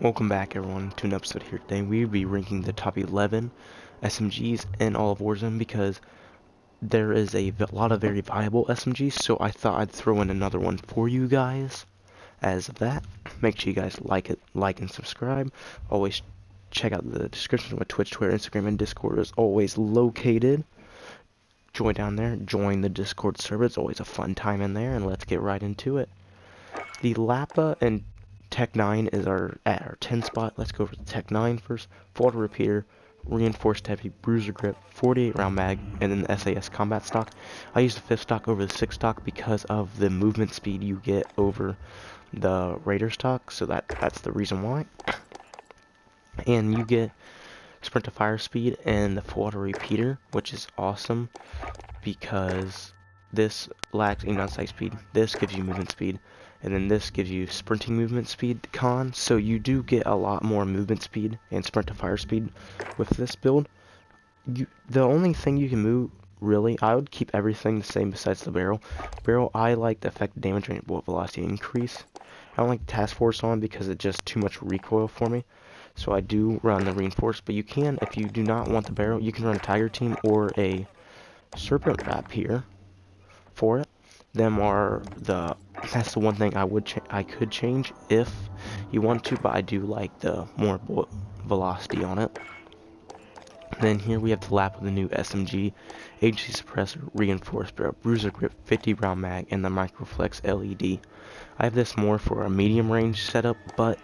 Welcome back everyone to an episode here today. We'll be ranking the top 11 SMGs in all of Warzone because there is a lot of very viable SMGs, so I thought I'd throw in another one for you guys. As of that, make sure you guys like and subscribe. Always check out the description of my Twitch, Twitter, Instagram, and Discord is always located. Join down there, join the Discord server, it's always a fun time in there, and let's get right into it. The LAPA and Tech 9 is at our 10 spot. Let's go for the Tech 9 first. Full auto repeater, reinforced heavy bruiser grip, 48 round mag, and then the SAS combat stock. I use the 5th stock over the 6th stock because of the movement speed you get over the Raider stock, so that's the reason why. And you get sprint to fire speed and the full auto repeater, which is awesome because this lacks aim down sight speed. This gives you movement speed. And then this gives you sprinting movement speed so you do get a lot more movement speed and sprint to fire speed with this build. The only thing you can move, really, I would keep everything the same besides the barrel. I like the effective damage range velocity increase. I don't like the task force on because it's just too much recoil for me. So I do run the reinforced, but you can, if you do not want the barrel, you can run Tiger Team or a Serpent Wrap here for it. That's the one thing I could change if you want to, but I do like the more velocity on it. Then here we have the LAPA of the new SMG, agency suppressor, reinforced barrel, bruiser grip, 50 round mag, and the microflex LED. I have this more for a medium range setup, but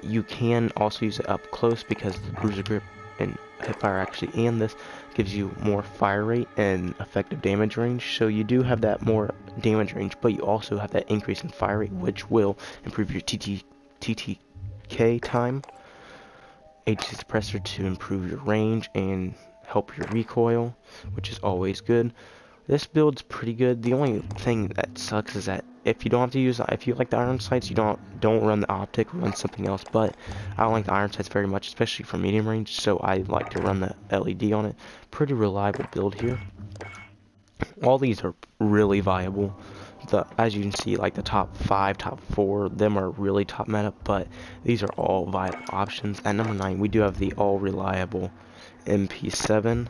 you can also use it up close because the bruiser grip and hipfire and this gives you more fire rate and effective damage range, so you do have that more damage range, but you also have that increase in fire rate, which will improve your TTK time. Agency suppressor to improve your range and help your recoil, which is always good. This build's pretty good. The only thing that sucks is that if you like the iron sights, you don't run the optic, run something else. But I don't like the iron sights very much, especially for medium range, so I like to run the LED on it. Pretty reliable build here. All these are really viable. As you can see, like the top 5, top 4, them are really top meta, but these are all viable options. At number 9, we do have the all reliable MP7.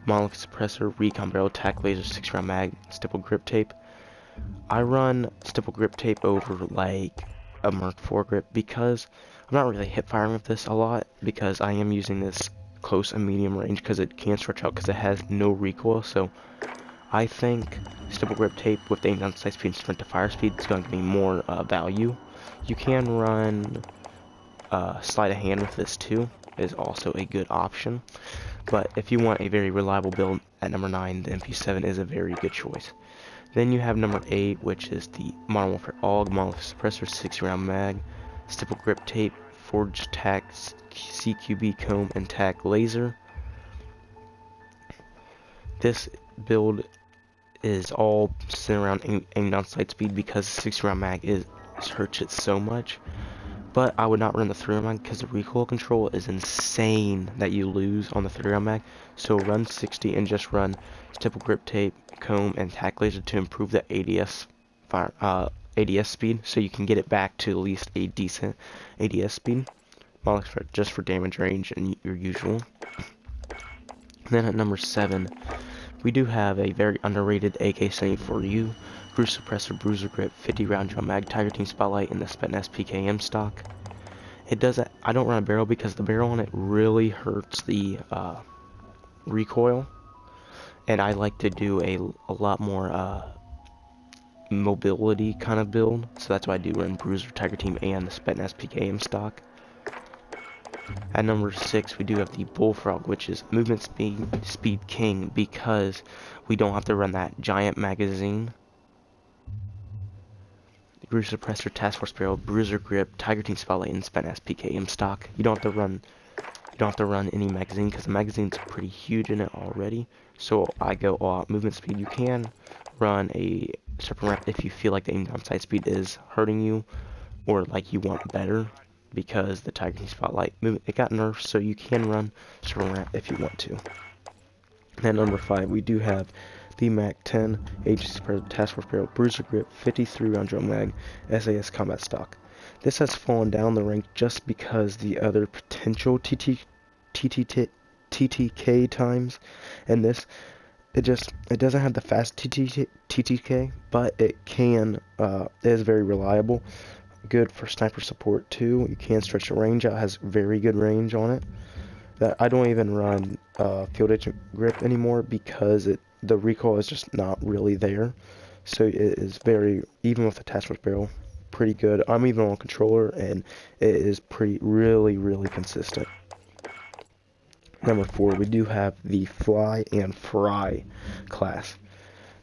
Monolith suppressor, recon barrel, tack laser, 6 round mag, stipple grip tape. I run stipple grip tape over like a Merc 4 grip because I'm not really hip firing with this a lot because I am using this close and medium range because it can stretch out because it has no recoil. So I think stipple grip tape with aim down sight speed and sprint to fire speed is going to give me more value. You can run sleight of hand with this too, is also a good option. But if you want a very reliable build, at number 9, the MP7 is a very good choice. Then you have number 8, which is the Modern Warfare AUG, Monolith Suppressor, 6 round mag, stipple grip tape, forged tack, CQB comb, and tack laser. This build is all centered around aim down sight speed because 6 round mag hurts it so much. But I would not run the 3 round mag because the recoil control is insane that you lose on the 3 round mag. So run 60 and just run stipple grip tape, comb, and tack laser to improve the ADS speed, so you can get it back to at least a decent ADS speed. Just for damage range and your usual. Then at number 7, we do have a very underrated AK-74U. Cruise suppressor, bruiser grip, 50 round drum mag, Tiger Team spotlight, and the SPETNS PKM stock. I don't run a barrel because the barrel on it really hurts the recoil, and I like to do a lot more mobility kind of build, so that's why I do run bruiser, Tiger Team, and the SPETNS PKM stock. At number 6, we do have the Bullfrog, which is movement speed king because we don't have to run that giant magazine. Bruiser suppressor, task force barrel, bruiser grip, Tiger Team spotlight, and SPETNS PKM stock. You don't have to run any magazine because the magazine's pretty huge in it already. So I go all out movement speed. You can run a serpent wrap if you feel like the aim down sight speed is hurting you, or like you want better, because the Tiger Team spotlight movement, it got nerfed, so you can run serpent wrap if you want to. At number 5, we do have the MAC-10, agency suppressor, task force barrel, bruiser grip, 53 round drum mag, SAS combat stock. This has fallen down the rank just because the other potential TTK times, and this, it doesn't have the fast TTK, but it is very reliable. Good for sniper support too. You can stretch the range out. Has very good range on it. That I don't even run field agent grip anymore because the recoil is just not really there. So it is very, even with attachment barrel, pretty good. I'm even on controller and it is really consistent. Number 4, we do have the fly and fry class.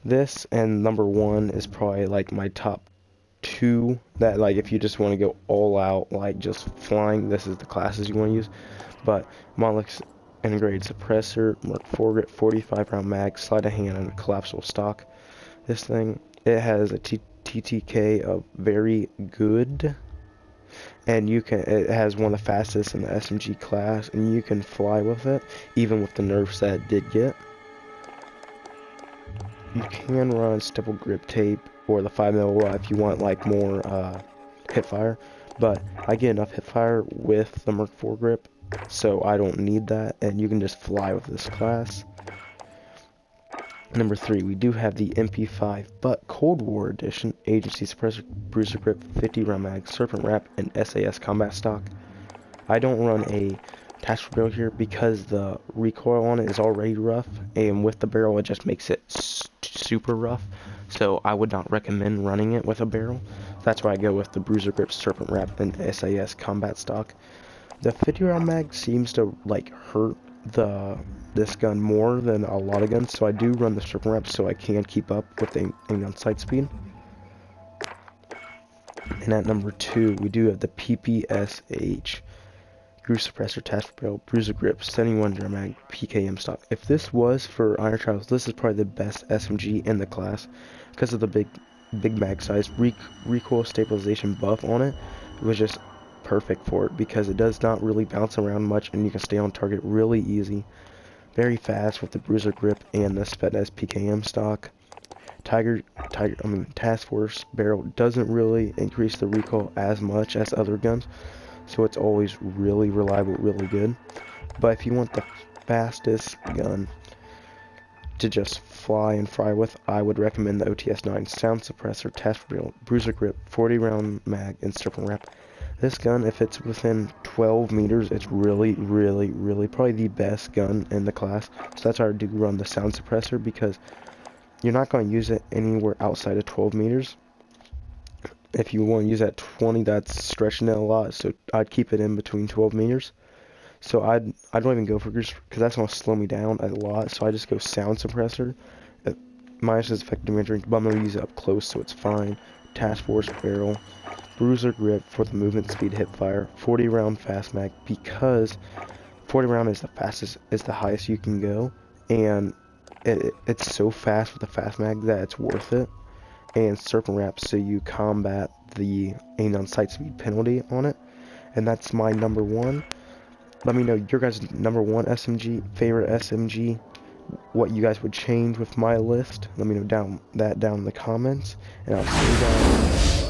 This and number 1 is probably like my top 2, that like if you just want to go all out, like just flying, this is the classes you want to use. But Monolith's integrated suppressor, Merc foregrip, 45 round mag, sleight of hand, and collapsible stock. This thing, it has a TTK of very good, and it has one of the fastest in the SMG class, and you can fly with it, even with the nerfs that it did get. You can run stipple grip tape or the 5mm if you want like more hip fire, but I get enough hip fire with the Merc foregrip, so I don't need that, and you can just fly with this class. Number 3, we do have the MP5, but Cold War Edition, Agency Suppressor, Bruiser Grip, 50 round mag, Serpent Wrap, and SAS combat stock. I don't run a tactical barrel here because the recoil on it is already rough, and with the barrel it just makes it super rough, so I would not recommend running it with a barrel. That's why I go with the Bruiser Grip, Serpent Wrap, and SAS combat stock. The 50 round mag seems to like hurt this gun more than a lot of guns, so I do run the Serpent Wrap so I can keep up with the gun sight speed. And at number 2, we do have the PPSH, Groove Suppressor, Tactical Barrel, Bruiser Grip, 71 drum mag, PKM stock. If this was for Iron Trials, this is probably the best SMG in the class because of the big mag size. Recoil stabilization buff on it was just perfect for it because it does not really bounce around much, and you can stay on target really easy. Very fast with the Bruiser Grip and the Spetnaz PKM stock. Task Force barrel doesn't really increase the recoil as much as other guns, so it's always really reliable, really good. But if you want the fastest gun to just fly and fry with, I would recommend the OTS-9 Sound Suppressor, Task Barrel, Bruiser Grip, 40 round mag, and Serpent Wrap. This gun, if it's within 12 meters, it's really probably the best gun in the class. So that's why I do run the Sound Suppressor, because you're not going to use it anywhere outside of 12 meters. If you want to use it at 20, that's stretching it a lot, so I'd keep it in between 12 meters. So I don't even go for Goose, because that's going to slow me down a lot, so I just go Sound Suppressor. Minus its effective damage range, but I'm going to use it up close, so it's fine. Task Force barrel, Bruiser Grip for the movement speed hip fire, 40 round fast mag, because 40 round is the highest you can go, and it's so fast with the fast mag that it's worth it. And Serpent Wrap, so you combat the aim on sight speed penalty on it. And that's my number 1. Let me know your guys' number 1 SMG, favorite SMG, what you guys would change with my list. Let me know down in the comments, and I'll see you guys